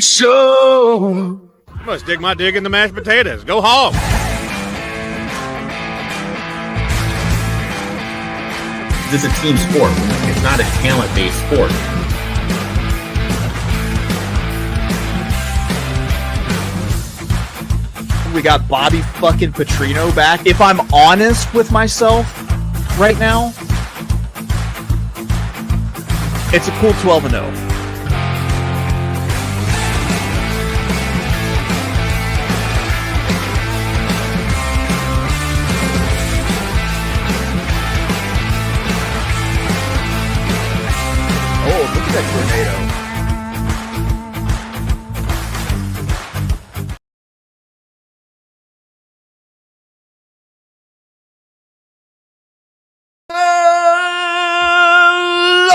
Show. I must dig my dig in the mashed potatoes. Go hog. This is a team sport. It's not a talent-based sport. We got Bobby fucking Petrino back. If I'm honest with myself right now, it's a cool 12-0. Oh, look at that tornado.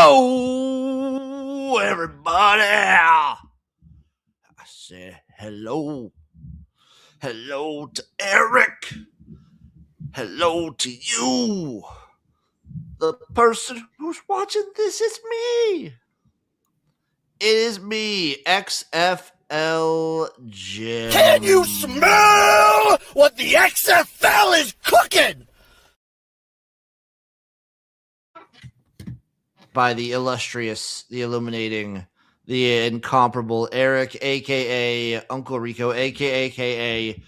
Hello, everybody. I said hello. Hello to Erik. Hello to you. The person who's watching this is me. It is me, XFL Jim. Can you smell what the XFL is cooking? By the illustrious, the illuminating, the incomparable Erik, a.k.a. Uncle Rico, a.k.a.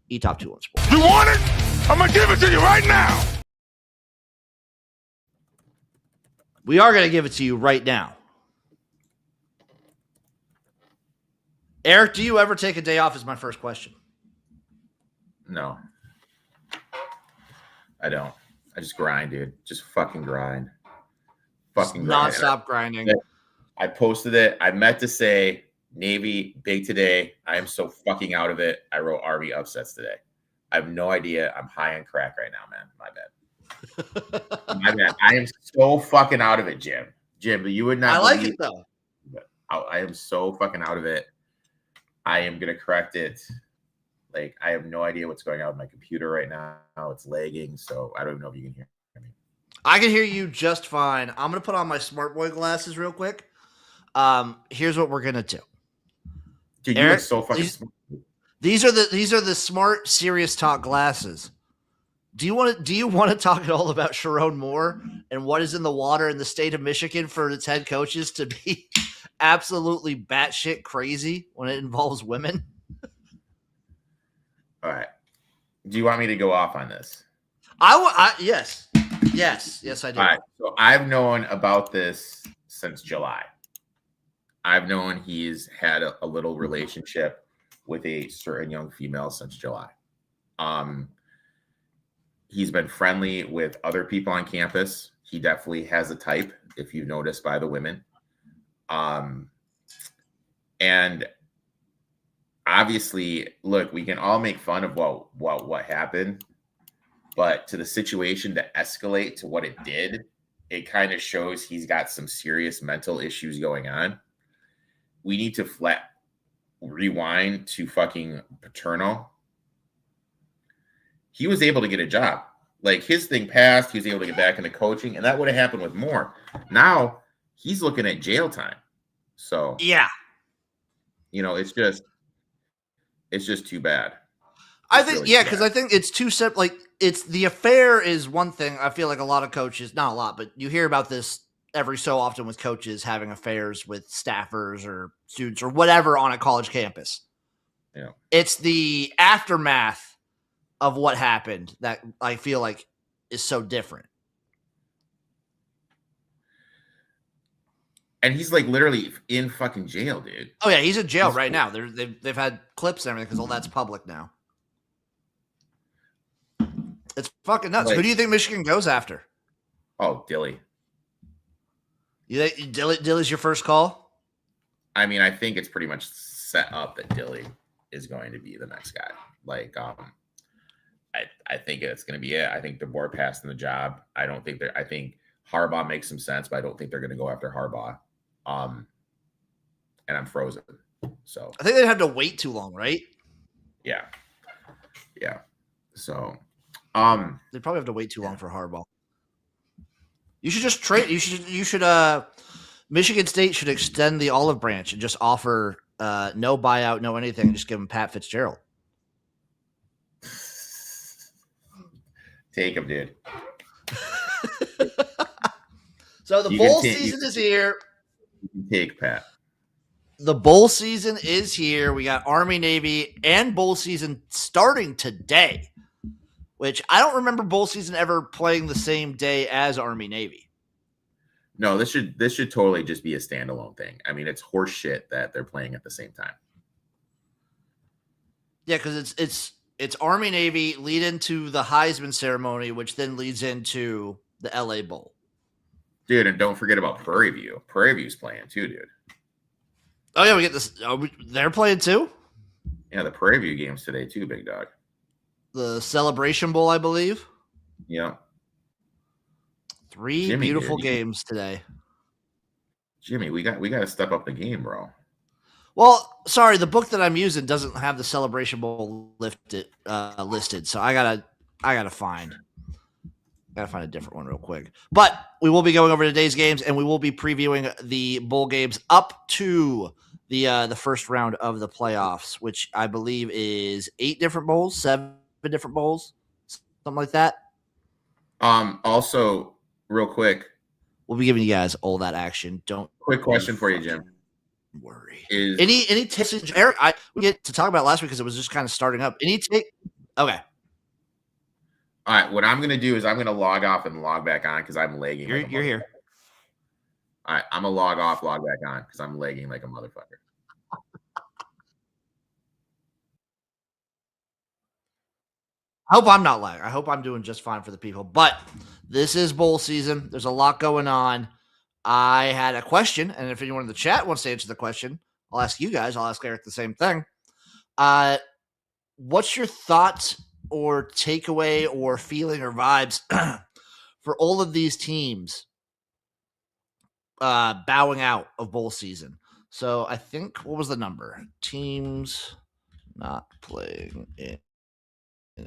E-Top 2 on Sports. You want it? I'm going to give it to you right now. We are going to give it to you right now. Erik, do you ever take a day off is my first question. No. I don't. I just grind, dude. Just fucking grind. Fucking non-stop grinding. I posted it. I meant to say Navy big today. I am so fucking out of it. I wrote Army upsets today. I have no idea. I'm high on crack right now, man. My bad. My bad. I am so fucking out of it, Jim. Jim, you would not. I like it though. I am so fucking out of it. I am gonna correct it. Like, I have no idea what's going on with my computer right now. It's lagging, so I don't even know if you can hear me. I can hear you just fine. I'm going to put on my smart boy glasses real quick. Here's what we're going to do. Dude, Erik, you look so fucking smart. These are the smart, serious talk glasses. Do you want to talk at all about Sharon Moore and what is in the water in the state of Michigan for its head coaches to be absolutely batshit crazy when it involves women? All right. Do you want me to go off on this? Yes, I do. All right. So I've known about this since July. I've known he's had a little relationship with a certain young female since July. He's been friendly with other people on campus. He definitely has a type, if you've noticed by the women. And obviously, look, we can all make fun of what happened. But to the situation to escalate to what it did, it kind of shows he's got some serious mental issues going on. We need to rewind to fucking Paterno. He was able to get a job. Like, his thing passed. He was able to get back into coaching, and that would have happened with Moore. Now he's looking at jail time. So yeah, it's just too bad. I think, really, because I think it's two separate. Like, it's the affair is one thing. I feel like a lot of coaches, not a lot, but you hear about this every so often with coaches having affairs with staffers or students or whatever on a college campus. Yeah, it's the aftermath of what happened that I feel like is so different. And he's like literally in fucking jail, dude. Oh yeah, he's in jail right now. They've had clips and everything because all that's public now. It's fucking nuts. Who do you think Michigan goes after? Oh, Dilly. You think Dilly's your first call? I mean, I think it's pretty much set up that Dilly is going to be the next guy. Like, I think it's going to be it. I think the board passed in the job. I think Harbaugh makes some sense, but I don't think they're going to go after Harbaugh. And I'm frozen. So I think they'd have to wait too long, right? Yeah. So they'd probably have to wait too long for Harbaugh. You should just trade. You should. Michigan State should extend the olive branch and just offer No buyout, no anything. Just give him Pat Fitzgerald. Take him, dude. So the bowl season is here. You can take Pat. The bowl season is here. We got Army, Navy, and bowl season starting today, which I don't remember bowl season ever playing the same day as Army, Navy. No, this should totally just be a standalone thing. I mean, it's horse shit that they're playing at the same time. Yeah, because it's Army, Navy lead into the Heisman ceremony, which then leads into the LA Bowl. Dude, and don't forget about Prairie View. Prairie View's playing too, dude. Oh, yeah, we get this. They're playing too? Yeah, the Prairie View game's today too, big dog. The Celebration Bowl, I believe. Yeah. 3 beautiful games today. Jimmy, we got to step up the game, bro. Well, sorry, the book that I'm using doesn't have the Celebration Bowl listed, so I gotta find a different one real quick. But we will be going over today's games, and we will be previewing the bowl games up to the first round of the playoffs, which I believe is 8 different bowls, 7 different bowls, something like that. Also, real quick, we'll be giving you guys all that action. Quick question for you, Jim. Worry. Is any tips, Eric? We get to talk about last week because it was just kind of starting up. Any take? Okay. All right. What I'm gonna do is I'm gonna log off and log back on because I'm lagging. You're here. All right. I'm gonna log off, log back on because I'm lagging like a motherfucker. I hope I'm not lagging. I hope I'm doing just fine for the people. But this is bowl season. There's a lot going on. I had a question, and if anyone in the chat wants to answer the question, I'll ask you guys. I'll ask Eric the same thing. What's your thoughts or takeaway or feeling or vibes for all of these teams bowing out of bowl season? So I think, what was the number? Teams not playing in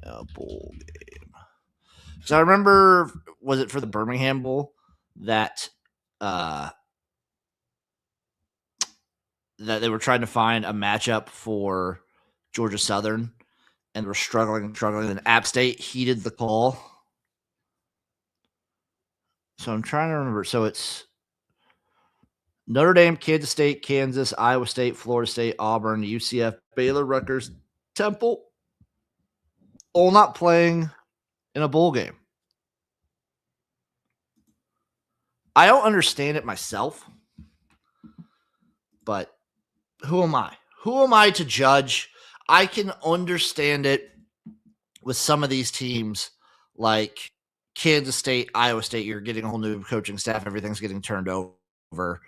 a bowl game. So I remember, was it for the Birmingham Bowl that they were trying to find a matchup for Georgia Southern and were struggling, and App State heeded the call. So I'm trying to remember. So it's Notre Dame, Kansas State, Kansas, Iowa State, Florida State, Auburn, UCF, Baylor, Rutgers, Temple, all not playing in a bowl game. I don't understand it myself, but who am I? Who am I to judge? I can understand it with some of these teams like Kansas State, Iowa State. You're getting a whole new coaching staff. Everything's getting turned over,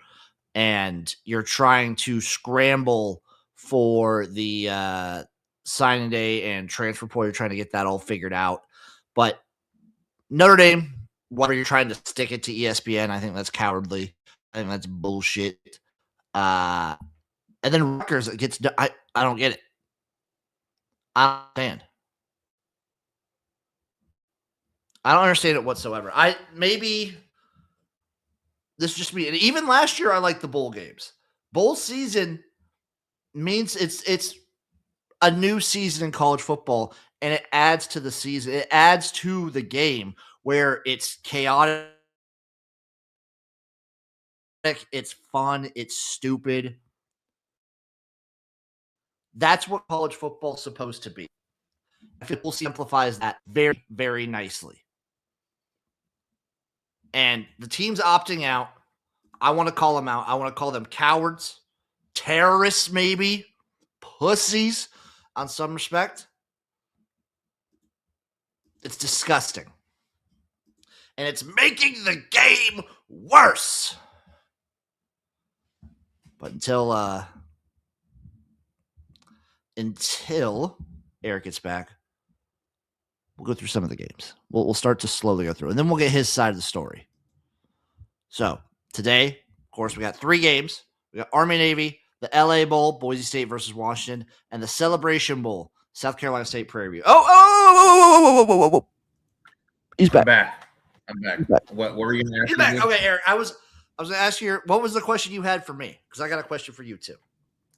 and you're trying to scramble for the signing day and transfer portal. You're trying to get that all figured out. But Notre Dame, whether you're trying to stick it to ESPN, I think that's cowardly. I think that's bullshit. And then Rutgers gets. I don't get it. I don't understand. I don't understand it whatsoever. Maybe this is just me. And even last year, I liked the bowl games. Bowl season means it's a new season in college football, and it adds to the season. It adds to the game where it's chaotic, it's fun, it's stupid. That's what college football is supposed to be. I think we'll simplifies that very, very nicely. And the teams opting out, I want to call them out. I want to call them cowards, terrorists, maybe, pussies on some respect. It's disgusting. And it's making the game worse. But until Erik gets back, we'll go through some of the games. We'll start to slowly go through, and then we'll get his side of the story. So today, of course, we got 3 games. We got Army Navy, the LA Bowl, Boise State versus Washington, and the Celebration Bowl, South Carolina State Prairie View. Oh! He's back. I'm back. What were you going to ask? He's back. Okay, Erik. I was going to ask you, what was the question you had for me? Because I got a question for you too.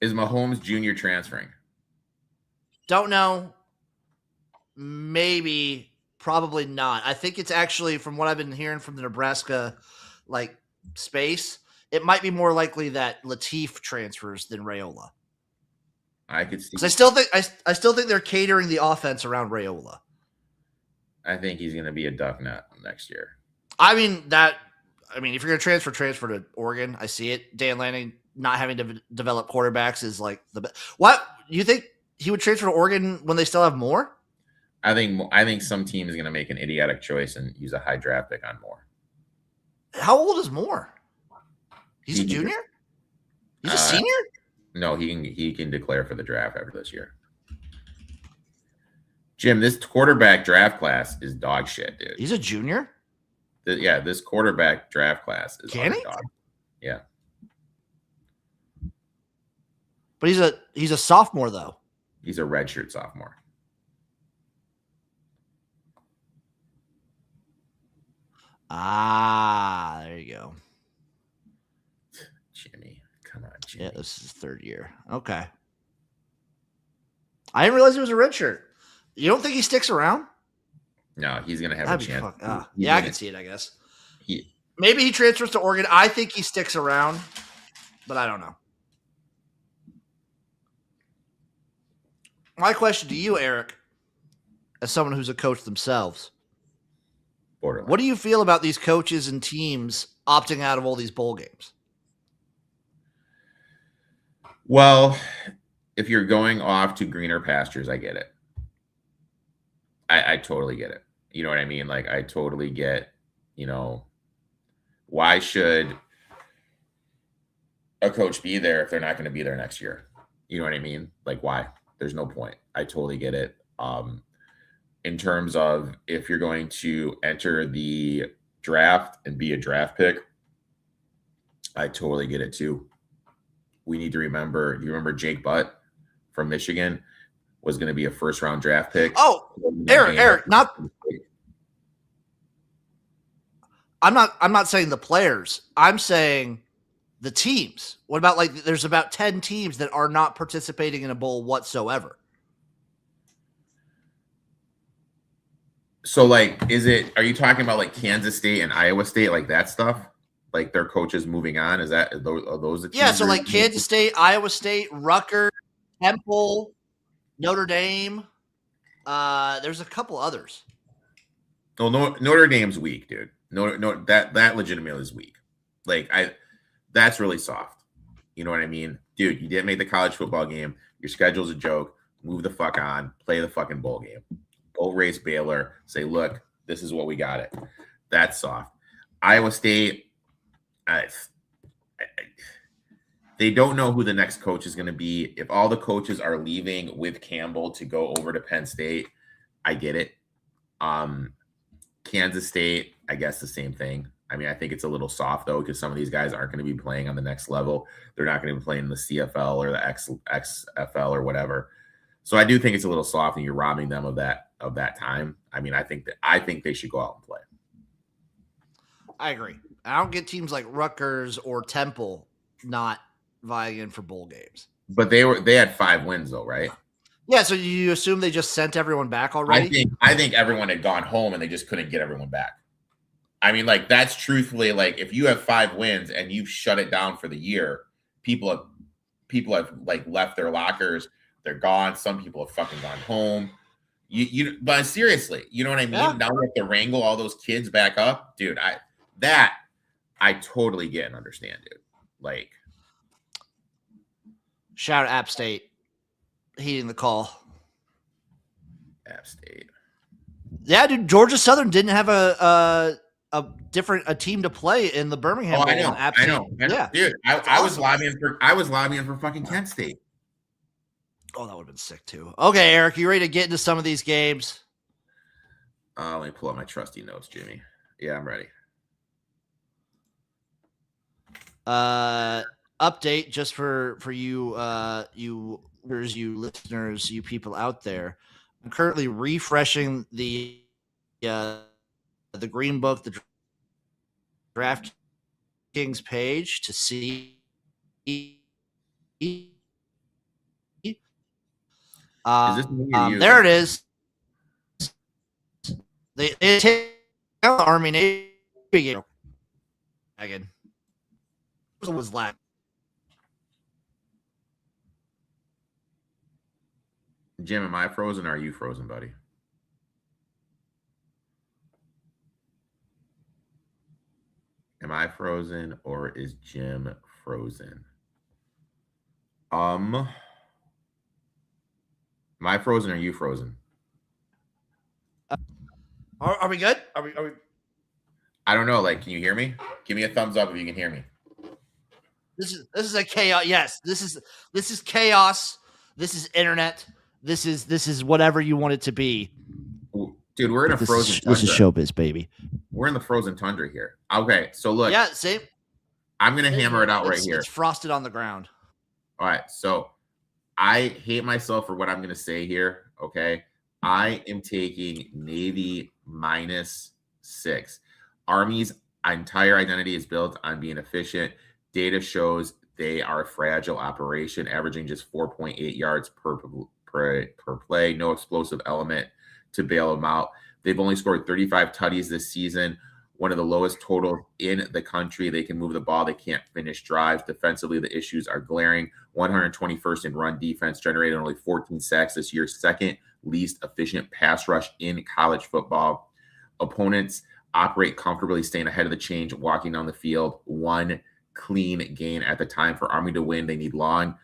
Is Mahomes Jr. transferring? Don't know. Maybe, probably not. I think it's actually, from what I've been hearing from the Nebraska space, it might be more likely that Latif transfers than Raiola. I could see. Because I still think they're catering the offense around Raiola. I think he's going to be a duck nut next year. I mean, if you're going to transfer to Oregon. I see it. Dan Lanning not having to develop quarterbacks is like the best. What, you think he would transfer to Oregon when they still have Moore? I think some team is going to make an idiotic choice and use a high draft pick on Moore. How old is Moore? He's a junior? He's a senior? No, he can declare for the draft after this year. Jim, this quarterback draft class is dog shit, dude. He's a junior? Yeah, this quarterback draft class is Can he? dog. Yeah. But he's a sophomore though. He's a redshirt sophomore. Ah, there you go. Jimmy, come on, Jimmy. Yeah, this is his third year. Okay. I didn't realize he was a redshirt. You don't think he sticks around? No, he's gonna have That'd a chance. I can see it, I guess. Maybe he transfers to Oregon. I think he sticks around, but I don't know. My question to you, Erik, as someone who's a coach themselves, Borderline. what do you feel about these coaches and teams opting out of all these bowl games? Well, if you're going off to greener pastures, I get it. I totally get it. You know what I mean? Like, I totally get, why should a coach be there if they're not going to be there next year? You know what I mean? Like, why? There's no point. I totally get it. In terms of if you're going to enter the draft and be a draft pick, I totally get it too. We need to remember, you remember Jake Butt from Michigan was going to be a first round draft pick. Oh, Erik, I'm not saying the players. I'm saying the teams. What about there's about 10 teams that are not participating in a bowl whatsoever. So are you talking about Kansas State and Iowa State, like that stuff? Like their coaches moving on? Are those the teams? Yeah, so Kansas State, Iowa State, Rutgers, Temple, Notre Dame. There's a couple others. Oh, no, Notre Dame's weak, dude. No, that legitimately is weak. That's really soft. You know what I mean? Dude, you didn't make the college football game. Your schedule's a joke. Move the fuck on. Play the fucking bowl game. Bowl race Baylor. Say, look, this is what we got it. That's soft. Iowa State, they don't know who the next coach is going to be. If all the coaches are leaving with Campbell to go over to Penn State, I get it. Kansas State, I guess the same thing. I mean, I think it's a little soft, though, because some of these guys aren't going to be playing on the next level. They're not going to be playing the CFL or the XFL or whatever. So I do think it's a little soft, and you're robbing them of that time. I mean, I think they should go out and play. I agree. I don't get teams like Rutgers or Temple not vying in for bowl games. But they had 5 wins, though, right? Yeah, so you assume they just sent everyone back already? I think everyone had gone home and they just couldn't get everyone back. I mean, that's truthfully, if you have 5 wins and you've shut it down for the year, people have left their lockers. They're gone. Some people have fucking gone home. But seriously, you know what I mean? Yeah. Now we have to wrangle all those kids back up, dude. I totally get and understand, dude. Shout out App State heeding the call. App State. Yeah, dude. Georgia Southern didn't have a team to play in the Birmingham Bowl. I know. Yeah, dude. I was lobbying for fucking Kent State. Oh, that would have been sick too. Okay, Erik, you ready to get into some of these games? Let me pull out my trusty notes, Jimmy. Yeah, I'm ready. Update just for you, you listeners, you people out there. I'm currently refreshing the Green Book, the DraftKings page to see this me or you? There it is. They take out the Army Navy game. Again, was last. Jim, am I frozen or are you frozen, buddy? Am I frozen or is Jim frozen? Am I frozen or are you frozen? Are we good? Are we? I don't know. Like, can you hear me? Give me a thumbs up if you can hear me. This is a chaos. Yes, this is chaos. This is internet. This is whatever you want it to be. Dude, we're in a frozen tundra. This is showbiz, baby. We're in the frozen tundra here. Okay, so look. Yeah, same. I'm going to hammer it out right here. It's frosted on the ground. All right, so I hate myself for what I'm going to say here, okay? I am taking Navy -6. Army's entire identity is built on being efficient. Data shows they are a fragile operation, averaging just 4.8 yards per play. No explosive element to bail them out. They've only scored 35 tutties this season, one of the lowest totals in the country. They can move the ball. They can't finish drives. Defensively, the issues are glaring. 121st in run defense, generated only 14 sacks this year, second least efficient pass rush in college football. Opponents operate comfortably, staying ahead of the change, walking down the field. One clean gain at the time. For Army to win, they need long,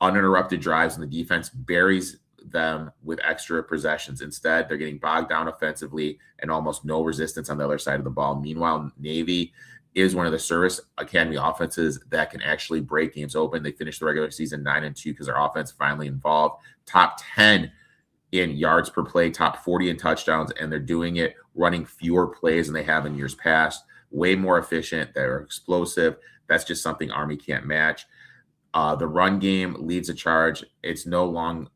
uninterrupted drives, and the defense buries them with extra possessions. Instead, they're getting bogged down offensively and almost no resistance on the other side of the ball. Meanwhile, Navy is one of the service academy offenses that can actually break games open. They finished the regular season 9-2 because their offense finally involved. Top 10 in yards per play, top 40 in touchdowns, and they're doing it running fewer plays than they have in years past. Way more efficient. They're explosive. That's just something Army can't match. The run game leads a charge. It's no longer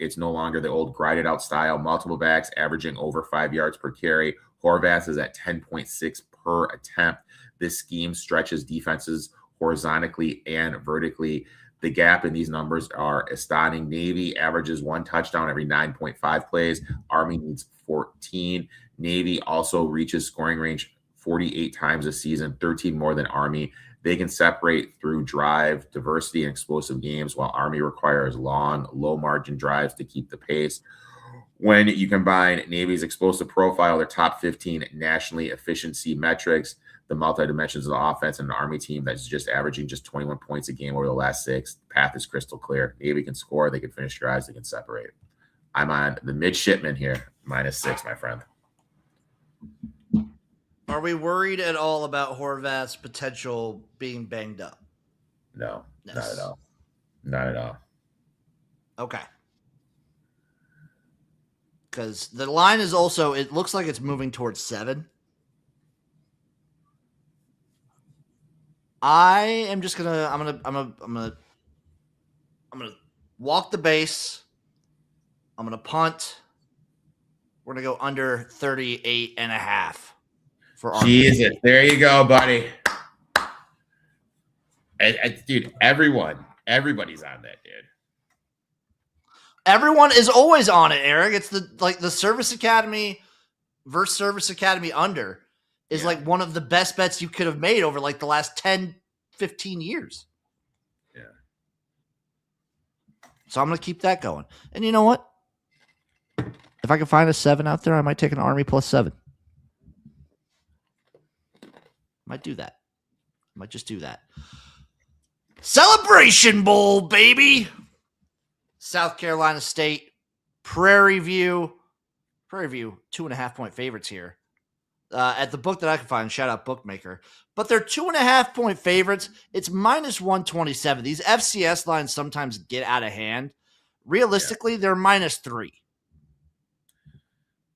the old grinded out style. Multiple backs averaging over 5 yards per carry. Horvath is at 10.6 per attempt. This scheme stretches defenses horizontally and vertically. The gap in these numbers are astonishing. Navy averages 1 touchdown every 9.5 plays. Army needs 14. Navy also reaches scoring range 48 times a season, 13 more than Army. They can separate through drive, diversity, and explosive games, while Army requires long, low-margin drives to keep the pace. When you combine Navy's explosive profile, their top 15 nationally efficiency metrics, the multi-dimensions of the offense, and an Army team that's just averaging just 21 points a game over the last 6, the path is crystal clear. Navy can score, they can finish drives, they can separate. I'm on the midshipman here, -6, my friend. Are we worried at all about Horvath's potential being banged up? No, Yes. not at all. Not at all. Okay. Because the line is also, it looks like it's moving towards 7. I'm gonna walk the base. I'm gonna punt. We're gonna go under 38.5 for Army. Jesus, there you go, buddy. Dude, everybody's on that, dude. Everyone is always on it, Erik. It's the Service Academy versus Service Academy under is like one of the best bets you could have made over like the last 10, 15 years. Yeah. So I'm going to keep that going. And you know what? If I can find a 7 out there, I might take an Army +7. Might do that. Might just do that. Celebration Bowl, baby. South Carolina State, Prairie View, 2.5-point favorites here. At the book that I can find, shout out Bookmaker. But they're 2.5-point favorites. It's -127. These FCS lines sometimes get out of hand. Realistically, they're -3.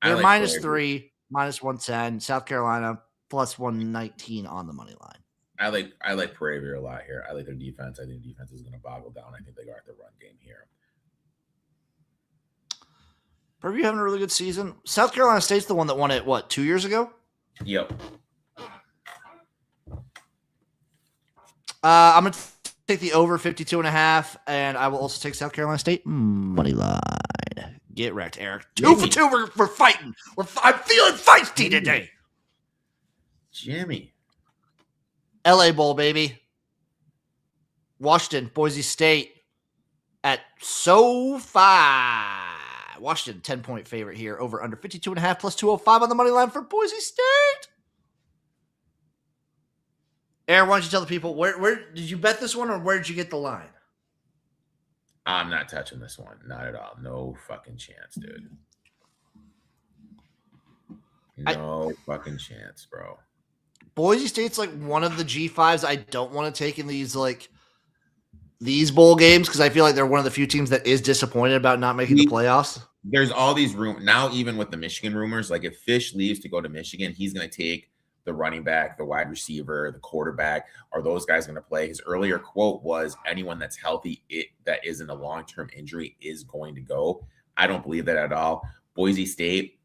They're -3, -110. South Carolina +119 on the money line. I like Prairie View a lot here. I like their defense. I think the defense is going to boggle down. I think they got the run game here. Prairie View having a really good season. South Carolina State's the one that won it, 2 years ago? Yep. I'm going to take the over 52.5, and I will also take South Carolina State money line. Get wrecked, Eric. 2 for 2. We're fighting. I'm feeling feisty today. Jimmy. LA Bowl, baby. Washington, Boise State at SoFi. Washington, 10-point favorite here. Over under 52.5 plus 205 on the money line for Boise State. Aaron, why don't you tell the people, where did you bet this one or where did you get the line? I'm not touching this one. Not at all. No fucking chance, dude. No fucking chance, bro. Boise State's like one of the G5s I don't want to take in these bowl games because I feel like they're one of the few teams that is disappointed about not making the playoffs. There's all these now, even with the Michigan rumors, like if Fish leaves to go to Michigan, he's going to take the running back, the wide receiver, the quarterback. Are those guys going to play? His earlier quote was, anyone that's healthy, that isn't a long-term injury is going to go. I don't believe that at all. Boise State,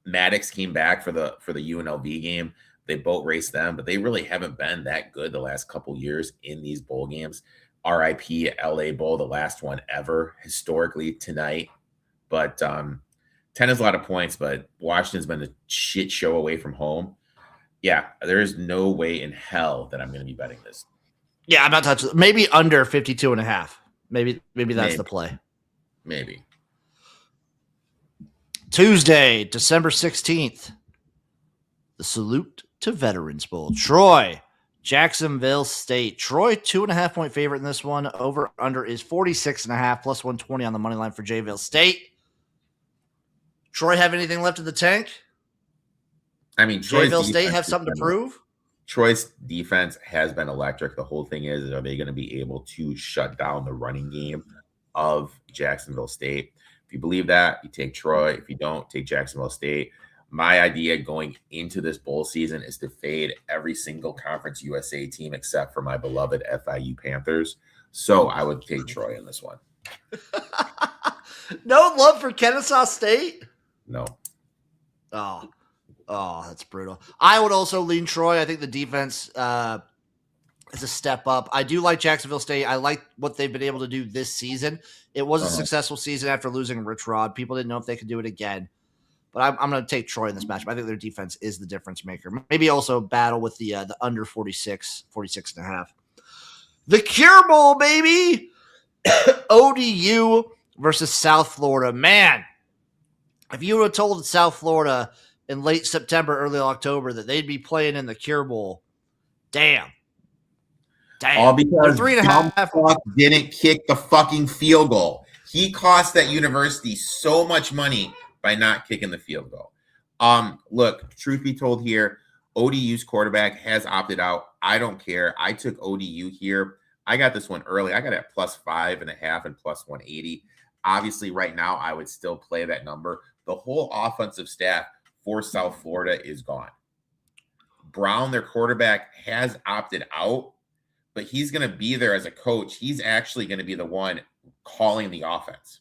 Maddox came back for the UNLV game. They boat raced them, but they really haven't been that good the last couple years in these bowl games. RIP LA Bowl, the last one ever historically tonight. But 10 is a lot of points, but Washington's been a shit show away from home. Yeah, there is no way in hell that I'm going to be betting this. Yeah, I'm not touching. Maybe under 52.5. Maybe that's the play. Maybe. Tuesday, December 16th. The Salute to Veterans Bowl. Troy, Jacksonville State. Troy, 2.5-point favorite in this one. Over under is 46.5 plus 120 on the money line for Jayville State. Troy have anything left in the tank? I mean, Jayville State have something to prove? Troy's defense has been electric. The whole thing is, are they going to be able to shut down the running game of Jacksonville State? If you believe that, you take Troy. If you don't, take Jacksonville State. My idea going into this bowl season is to fade every single Conference USA team except for my beloved FIU Panthers. So I would take Troy in this one. No love for Kennesaw State? No. Oh, that's brutal. I would also lean Troy. I think the defense is a step up. I do like Jacksonville State. I like what they've been able to do this season. It was a successful season after losing Rich Rod. People didn't know if they could do it again. But I'm going to take Troy in this matchup. I think their defense is the difference maker. Maybe also battle with the under 46.5. The Cure Bowl, baby! ODU versus South Florida. Man, if you would have told South Florida in late September, early October that they'd be playing in the Cure Bowl, damn. All because they're 3.5. Didn't kick the fucking field goal. He cost that university so much money by not kicking the field goal. Look, truth be told here, ODU's quarterback has opted out. I don't care. I took ODU here. I got this one early. I got it at +5.5 and +180. Obviously, right now, I would still play that number. The whole offensive staff for South Florida is gone. Brown, their quarterback, has opted out, but he's going to be there as a coach. He's actually going to be the one calling the offense.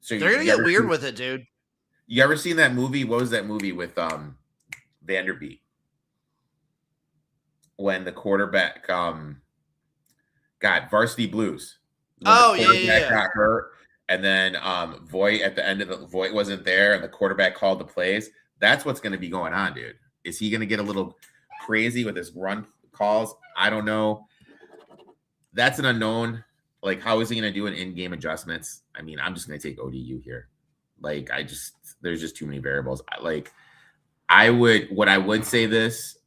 So they're going to get weird with it, dude. You ever seen that movie? What was that movie with Vanderbeek? When the quarterback got Varsity Blues. Oh, yeah. Got hurt, and then Voight at the end of Voight wasn't there, and the quarterback called the plays. That's what's going to be going on, dude. Is he going to get a little crazy with his run calls? I don't know. That's an unknown. Like, how is he going to do an in-game adjustments? I mean, I'm just going to take ODU here. Like, there's just too many variables. What I would say this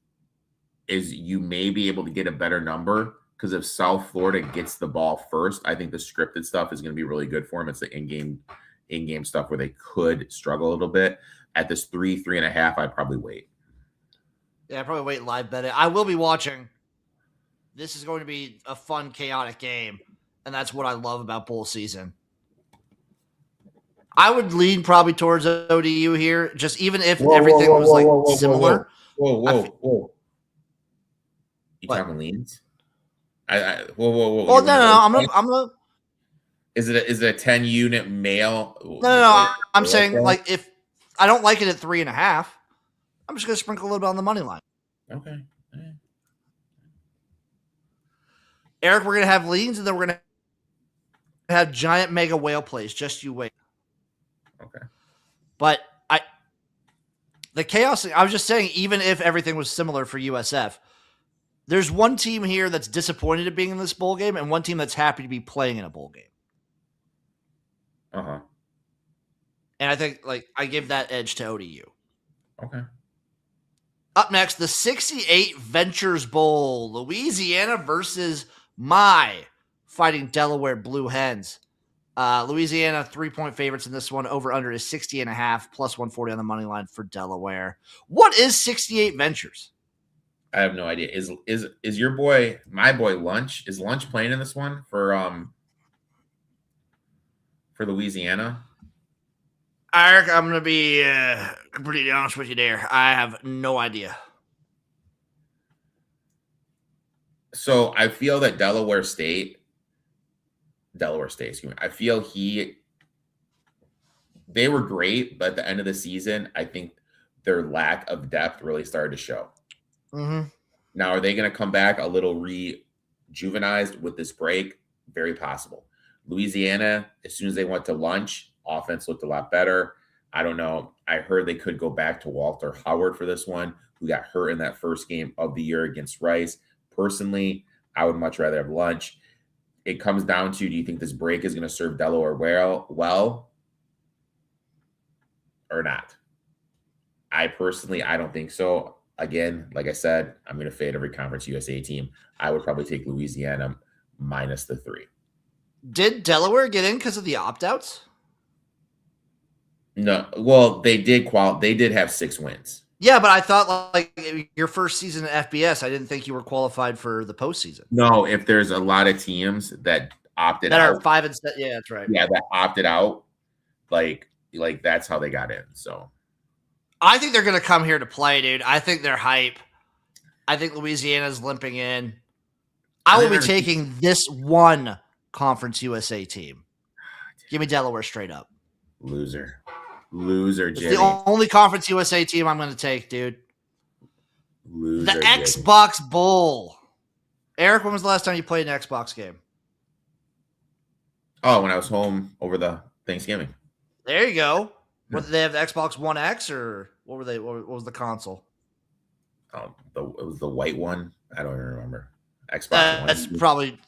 is you may be able to get a better number because if South Florida gets the ball first, I think the scripted stuff is going to be really good for them. It's the in-game stuff where they could struggle a little bit. At this 3.5, I'd probably wait. Yeah, I'd probably wait and live bet it. I will be watching. This is going to be a fun, chaotic game, and that's what I love about bowl season. I would lean probably towards ODU here, just even if everything was similar. Whoa. You talking leans? Whoa. Oh, no. I'm gonna. Is it a 10-unit male? No. I'm saying like if I don't like it at 3.5, I'm just gonna sprinkle a little bit on the money line. Okay. Eric, we're gonna have leans, and then we're gonna have giant mega whale plays. Just you wait. Okay. But the chaos, I was just saying, even if everything was similar for USF, there's one team here that's disappointed at being in this bowl game and one team that's happy to be playing in a bowl game. Uh-huh. And I think, I give that edge to ODU. Okay. Up next, the 68 Ventures Bowl, Louisiana versus my Fighting Delaware Blue Hens. Louisiana 3-point favorites in this one. Over under is 60.5 plus 140 on the money line for Delaware. What is 68 Ventures? I have no idea. Is your boy, my boy Lunch, is Lunch playing in this one for Louisiana? Erik, I'm going to be completely honest with you there. I have no idea. So I feel that Delaware State, excuse me. I feel they were great, but at the end of the season, I think their lack of depth really started to show. Mm-hmm. Now, are they going to come back a little rejuvenized with this break? Very possible. Louisiana, as soon as they went to lunch, offense looked a lot better. I don't know. I heard they could go back to Walter Howard for this one, who got hurt in that first game of the year against Rice. Personally, I would much rather have lunch. It comes down to, do you think this break is going to serve Delaware well or not? I don't think so. Again, like I said, I'm going to fade every Conference USA team. I would probably take Louisiana minus the 3. Did Delaware get in because of the opt-outs? No. Well, they did have 6 wins. Yeah, but I thought your first season at FBS, I didn't think you were qualified for the postseason. No, if there's a lot of teams that opted that out. Are 5 and 7. Yeah, that's right. Yeah, that opted out. Like that's how they got in. So I think they're going to come here to play, dude. I think they're hype. I think Louisiana's limping in. I will be taking this one Conference USA team. Give me Delaware straight up. Loser, It's Jimmy. the only Conference USA team I'm going to take, dude. Loser, the Jimmy. Xbox Bowl. Erik, when was the last time you played an Xbox game? Oh, when I was home over the Thanksgiving. There you go. What, did they have the Xbox One X or what were they? What was the console? Oh, it was the white one. I don't even remember. Xbox One. That's probably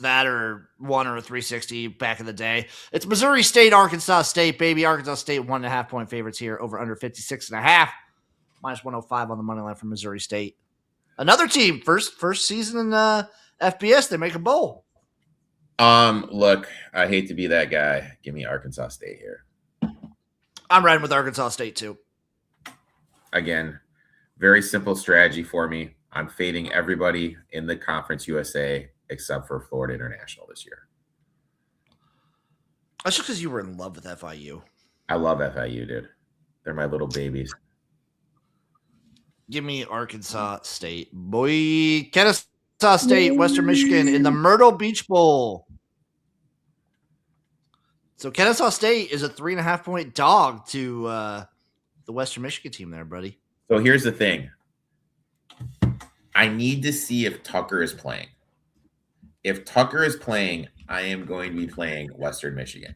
that or one or a 360 back in the day. It's Missouri State, Arkansas State, baby. Arkansas State 1.5 point favorites here, over under 56.5, minus 105 on the money line for Missouri State. Another team, first season in FBS, they make a bowl. Look, I hate to be that guy. Give me Arkansas State here. I'm riding with Arkansas State too. Again, very simple strategy for me. I'm fading everybody in the Conference USA except for Florida International this year. That's just because you were in love with FIU. I love FIU, dude. They're my little babies. Give me Arkansas State. Boy, Kennesaw State, Western Michigan in the Myrtle Beach Bowl. So Kennesaw State is a 3.5 point dog to the Western Michigan team there, buddy. So here's the thing. I need to see if Tucker is playing. If Tucker is playing, I am going to be playing Western Michigan.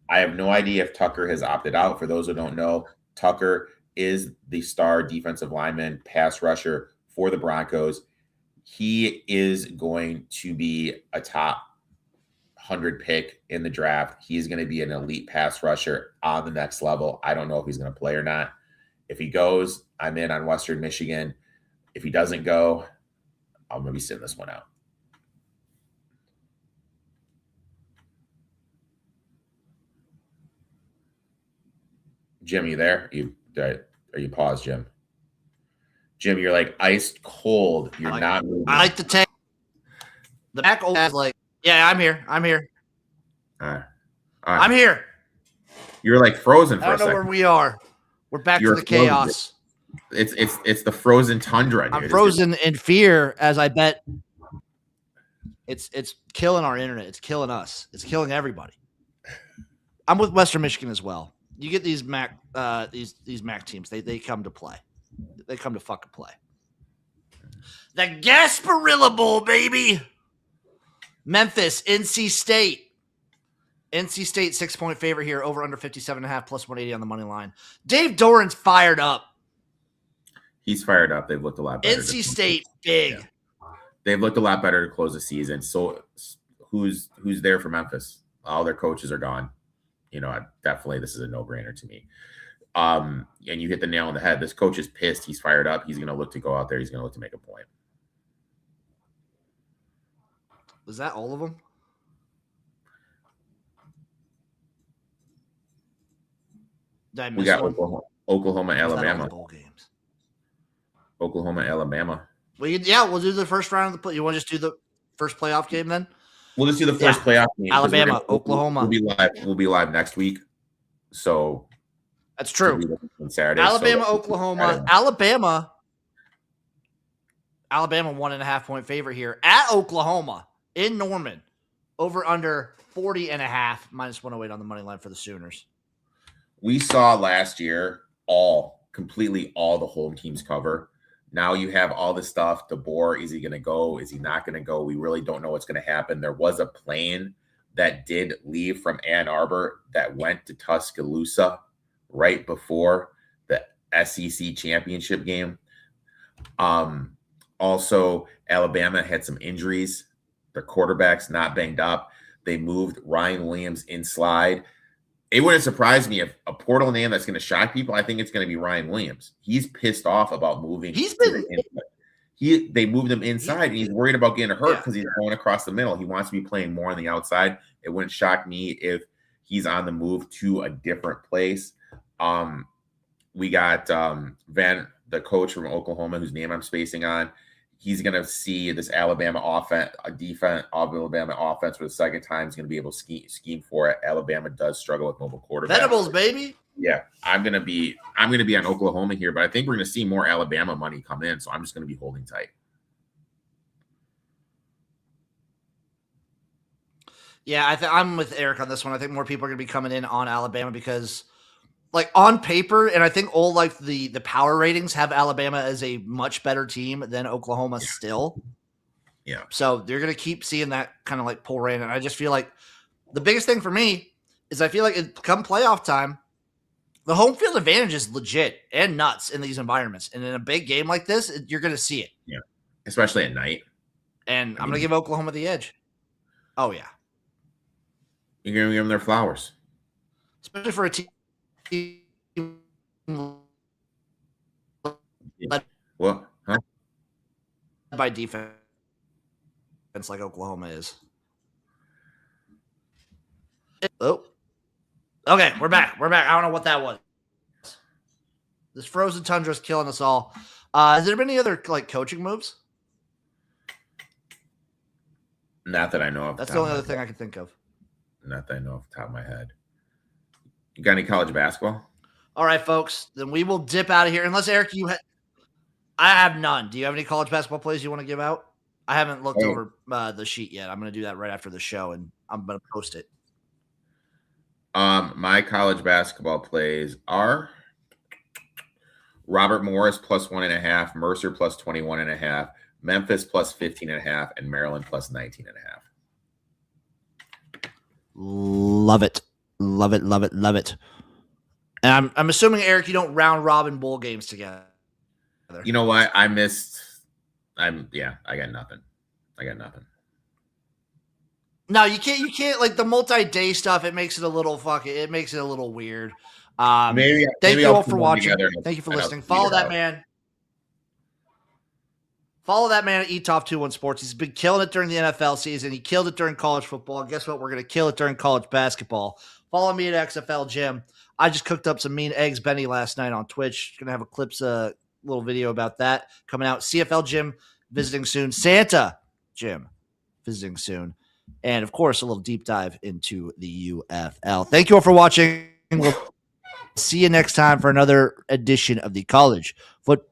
I have no idea if Tucker has opted out. For those who don't know, Tucker is the star defensive lineman, pass rusher for the Broncos. He is going to be a top 100 pick in the draft. He's going to be an elite pass rusher on the next level. I don't know if he's going to play or not. If he goes, I'm in on Western Michigan. If he doesn't go, I'm going to be sitting this one out. Jim, you there? Are you paused, Jim? Jim, you're like ice cold. You're not moving. I like to take the back old like, yeah, I'm here. All right. I'm here. You're like frozen for I a don't know second. where we are. We're back You're to the chaos. It's the frozen tundra. I'm dude. frozen in fear as I bet it's killing our internet. It's killing us. It's killing everybody. I'm with Western Michigan as well. You get these MAC these MAC teams. They come to play. They come to fucking play. The Gasparilla Bowl, baby. Memphis, NC State. NC State 6-point favorite here, over under 57.5 plus 180 on the money line. Dave Doran's fired up. He's fired up. They've looked a lot better. NC State big. Yeah. They've looked a lot better to close the season. So who's there for Memphis? All their coaches are gone. Definitely this is a no-brainer to me. And you hit the nail on the head. This coach is pissed. He's fired up. He's going to look to go out there. He's going to look to make a point. Was that all of them? We got Oklahoma, Alabama. Bowl games. Oklahoma, Alabama. We'll do the first round of the play. You want to just do the first playoff game then? We'll just do the first playoff game. Alabama, Oklahoma. We'll be live next week. So that's true. On Saturday, Alabama, Oklahoma. Alabama 1.5-point favorite here at Oklahoma in Norman. Over under 40.5 minus 108 on the money line for the Sooners. We saw last year completely all the home teams cover. Now you have all this stuff. DeBoer, is he going to go? Is he not going to go? We really don't know what's going to happen. There was a plane that did leave from Ann Arbor that went to Tuscaloosa right before the SEC championship game. Also, Alabama had some injuries. The quarterback's not banged up. They moved Ryan Williams in slide. It wouldn't surprise me if a portal name that's going to shock people. I think it's going to be Ryan Williams. He's pissed off about moving. They moved him inside, and he's worried about getting hurt because he's going across the middle. He wants to be playing more on the outside. It wouldn't shock me if he's on the move to a different place. We got the coach from Oklahoma, whose name I'm spacing on. He's going to see this Alabama offense for the second time. He's going to be able to scheme for it. Alabama does struggle with mobile quarterbacks. Venables, baby. Yeah, I'm going to be on Oklahoma here, but I think we're going to see more Alabama money come in, so I'm just going to be holding tight. Yeah, I'm with Eric on this one. I think more people are going to be coming in on Alabama because, like, on paper, and I think all like the power ratings have Alabama as a much better team than Oklahoma still. Yeah. So you're going to keep seeing that kind of like pull rate. And I just feel like the biggest thing for me is I feel like it come playoff time, the home field advantage is legit and nuts in these environments. And in a big game like this, you're going to see it. Yeah. Especially at night. And I'm going to give Oklahoma the edge. Oh, yeah. You're going to give them their flowers. Especially for a team. What? Huh? By defense like Oklahoma is. Oh. Okay, we're back. I don't know what that was. This frozen tundra is killing us all. Has there been any other like coaching moves? Not that I know of. That's the only other thing I can think of. Not that I know off the top of my head. You got any college basketball? All right, folks. Then we will dip out of here. Unless, Eric, I have none. Do you have any college basketball plays you want to give out? I haven't looked over the sheet yet. I'm going to do that right after the show, and I'm going to post it. My college basketball plays are Robert Morris plus 1.5, Mercer plus 21.5, Memphis plus 15.5, and Maryland plus 19.5. Love it. And I'm assuming, Eric, you don't round robin bowl games together. You know what? I got nothing. No, you can't like the multi-day stuff. It makes it a little weird. Thank you all for watching. Thank you for listening. Follow that man at eTop21 Sports. He's been killing it during the NFL season. He killed it during college football. And guess what? We're going to kill it during college basketball. Follow me at XFL Jim. I just cooked up some mean eggs Benny last night on Twitch. Going to have a clips, little video about that coming out. CFL Jim visiting soon. Santa Jim visiting soon. And, of course, a little deep dive into the UFL. Thank you all for watching. We'll see you next time for another edition of the College Football